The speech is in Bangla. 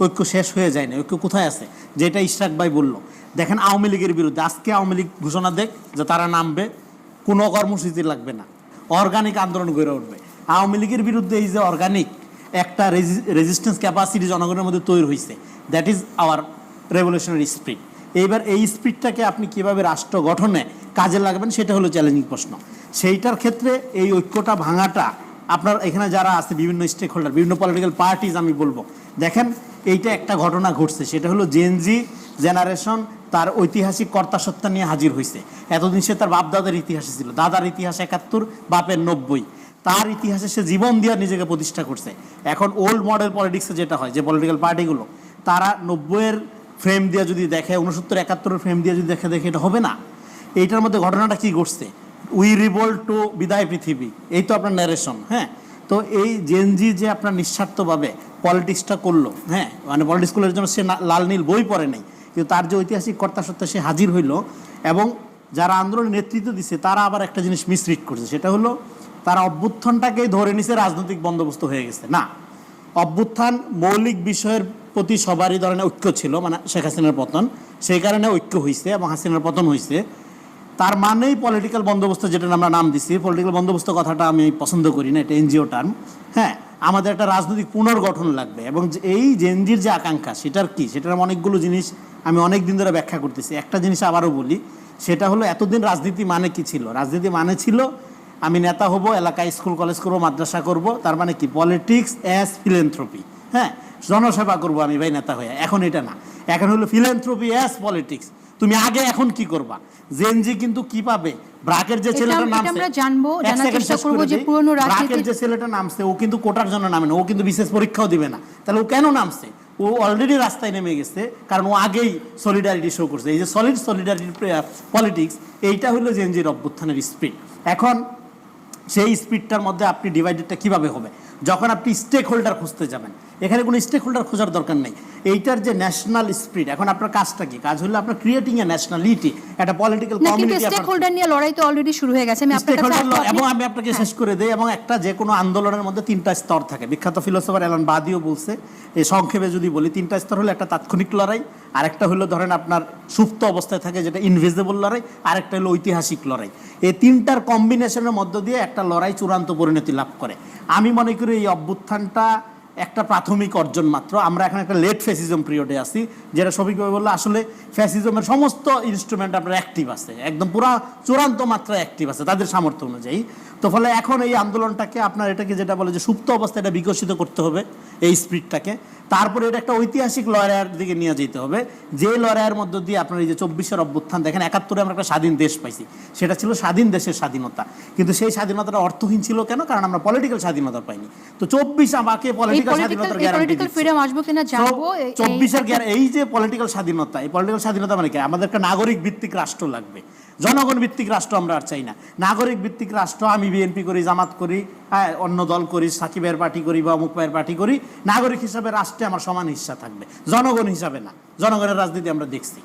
ঐক্য শেষ হয়ে যায় না। ঐক্য কোথায় আছে, যেটা ইশরাক ভাই বলল। দেখেন আওয়ামী লীগের বিরুদ্ধে আজকে আওয়ামী লীগ ঘোষণা দেখ যে তারা নামবে, কোনো কর্মসূচি লাগবে না, অর্গানিক আন্দোলন গড়ে উঠবে। আওয়ামী লীগের বিরুদ্ধে এই যে অর্গানিক একটা রেজিস্ট্যান্স ক্যাপাসিটি জনগণের মধ্যে তৈরি হয়েছে, that is our revolutionary spirit. এইবার এই স্পিরিটটাকে আপনি কীভাবে রাষ্ট্র গঠনে কাজে লাগাবেন সেটা হলো চ্যালেঞ্জিং প্রশ্ন। সেইটার ক্ষেত্রে এই ঐক্যটা ভাঙাটা, আপনার এখানে যারা আছে বিভিন্ন স্টেক হোল্ডার, বিভিন্ন পলিটিক্যাল পার্টিজ, আমি বলবো দেখেন এইটা একটা ঘটনা ঘটছে, সেটা হলো জেনজি জেনারেশন তার ঐতিহাসিক কর্তাসত্তা নিয়ে হাজির হয়েছে। এতদিন সে তার বাপ দাদার ইতিহাসে ছিল, দাদার ইতিহাস ৭১, বাপের ৯০, তার ইতিহাসে সে জীবন দিয়ে নিজেকে প্রতিষ্ঠা করছে। এখন ওল্ড মডেল পলিটিক্সে যেটা হয়, যে পলিটিক্যাল পার্টিগুলো তারা ৯০-এর ফ্রেম দিয়ে যদি দেখে, ৬৯-৭১-এর ফ্রেম দিয়ে যদি দেখে এটা হবে না। এইটার মধ্যে ঘটনাটা কি ঘটছে, উই রিভোল্ট টু বিদায় পৃথিবী, এই তো আপনার ন্যারেশন। হ্যাঁ, তো এই জেনজি যে আপনার নিঃস্বার্থভাবে পলিটিক্সটা করলো, হ্যাঁ মানে পলিটিক্স করলে জন্য সে লাল নীল বই পড়ে নাই, কিন্তু তার যে ঐতিহাসিক কর্তাসত্তা সে হাজির হইল। এবং যারা আন্দোলনের নেতৃত্ব দিচ্ছে তারা আবার একটা জিনিস মিসরিড করছে, সেটা হলো তারা অভ্যুত্থানটাকেই ধরে নিছে রাজনৈতিক বন্দোবস্ত হয়ে গেছে। না, অভ্যুত্থান মৌলিক বিষয়ের প্রতি সবারই ধরনের ঐক্য ছিল, মানে শেখ হাসিনার পতন, সেই কারণে ঐক্য হয়েছে এবং হাসিনার পতন হয়েছে। তার মানেই পলিটিক্যাল বন্দোবস্ত, যেটা আমরা নাম দিচ্ছি পলিটিক্যাল বন্দোবস্ত, কথাটা আমি পছন্দ করি না, এটা এনজিও টার্ম। হ্যাঁ, আমাদের একটা রাজনৈতিক পুনর্গঠন লাগবে, এবং এই জেনজির যে আকাঙ্ক্ষা সেটার কি, সেটার অনেকগুলো জিনিস আমি অনেক দিন ধরে ব্যাখ্যা করতেছি। একটা জিনিস আবারও বলি, সেটা হলো এতদিন রাজনীতি মানে কি ছিল, রাজনীতি মানে ছিল আমি নেতা হব, এলাকায় স্কুল কলেজ করবো, মাদ্রাসা করব, তার মানে কি পলিটিক্স অ্যাজ ফিলেন্থ্রপি। হ্যাঁ, জনসেবা করবো আমি ভাই নেতা হয়ে। এখন এটা না, এখন হলো ফিলেন্থ্রপি অ্যাজ পলিটিক্স। তুমি আগে এখন কি করবা। জেনজি কিন্তু কি পাবে, ব্রাকের যে ছেলেটা নামছে, ব্রাকের যে ছেলেটা নামছে ও কিন্তু কোটার জন্য নামে না, ও কিন্তু বিশেষ পরীক্ষাও দিবে না। তাহলে ও কেন নামছে, ও অলরেডি রাস্তায় নেমে গেছে, কারণ ও আগেই সলিডারিটি শো করছে। এই যে সলিডারিটি পলিটিক্স, এইটা হলো জেনজির অভ্যুত্থানের স্পিড। এখন সেই স্পিডটার মধ্যে আপনি ডিভাইডেডটা কীভাবে হবে, যখন আপনি স্টেক হোল্ডার খুঁজতে যাবেন। এখানে কোনো স্টেক হোল্ডার খোঁজার দরকার নেই। এইটার যে ন্যাশনাল স্পিরিট, এখন আপনার কাজটা কি, কাজ হলো আপনার ক্রিয়েটিং এ ন্যাশনালিটি, একটা পলিটিক্যাল কমিউনিটি। স্টেক হোল্ডার নিয়ে লড়াই তো অলরেডি শুরু হয়ে গেছে। এবং আমি আপনাকে শেষ করে দেই, এবং একটা যে কোনো আন্দোলনের মধ্যে 3টা স্তর থাকে। বিখ্যাত ফিলোসফার অ্যালান বাদিও বলছে, এই সংক্ষেপে যদি বলি 3টা স্তর হলো, একটা তাৎক্ষণিক লড়াই, আরেকটা হলো ধরেন আপনার সুপ্ত অবস্থায় থাকে যেটা ইনভিজিবল লড়াই, আরেকটা হলো ঐতিহাসিক লড়াই। এই 3টার কম্বিনেশনের মধ্য দিয়ে একটা লড়াই চূড়ান্ত পরিণতি লাভ করে। আমি মনে করি এই অভ্যুত্থানটা একটা প্রাথমিক অর্জন মাত্র। আমরা এখন একটা লেট ফ্যাসিজম পিরিয়ডে আছি, যেটা সবিকভাবে বললো আসলে ফ্যাসিজমের সমস্ত ইনস্ট্রুমেন্ট আপনার অ্যাক্টিভ আছে, একদম পুরা চূড়ান্ত মাত্রায় অ্যাক্টিভ আছে তাদের সামর্থ্য অনুযায়ী। তো ফলে এখন এই আন্দোলনটাকে আপনার এটাকে যেটা বলে যে সুপ্ত অবস্থায় এটা বিকশিত করতে হবে, এই স্পিরিটটাকে। তারপরে এটা একটা ঐতিহাসিক লড়াইয়ের দিকে নিয়ে যেতে হবে, যে লড়াইয়ের মধ্য দিয়ে আপনার এই যে 24-এর অভ্যুত্থান, দেখেন 71-এ আমরা একটা স্বাধীন দেশ পাইছি, সেটা ছিল স্বাধীন দেশের স্বাধীনতা, কিন্তু সেই স্বাধীনতাটা অর্থহীন ছিল কেন, কারণ আমরা পলিটিক্যাল স্বাধীনতা পাইনি। তো 24 আমাকে পলিটিক্যাল স্বাধীনতার গ্যারান্টি দিচ্ছে। 24-এর এই যে পলিটিক্যাল স্বাধীনতা, এই পলিটিক্যাল স্বাধীনতা মানে কি, আমাদের একটা নাগরিক ভিত্তিক রাষ্ট্র লাগবে, জনগণ ভিত্তিক রাষ্ট্র আমরা আর চাই না। নাগরিক ভিত্তিক রাষ্ট্র, আমি বিএনপি করি, জামাত করি, হ্যাঁ অন্য দল করি, সাকিবের পার্টি করি বা অমুক ভাইয়ের পার্টি করি, নাগরিক হিসাবে রাষ্ট্রে আমার সমান হিস্সা থাকবে, জনগণ হিসাবে না। জনগণের রাজনীতি আমরা দেখছি।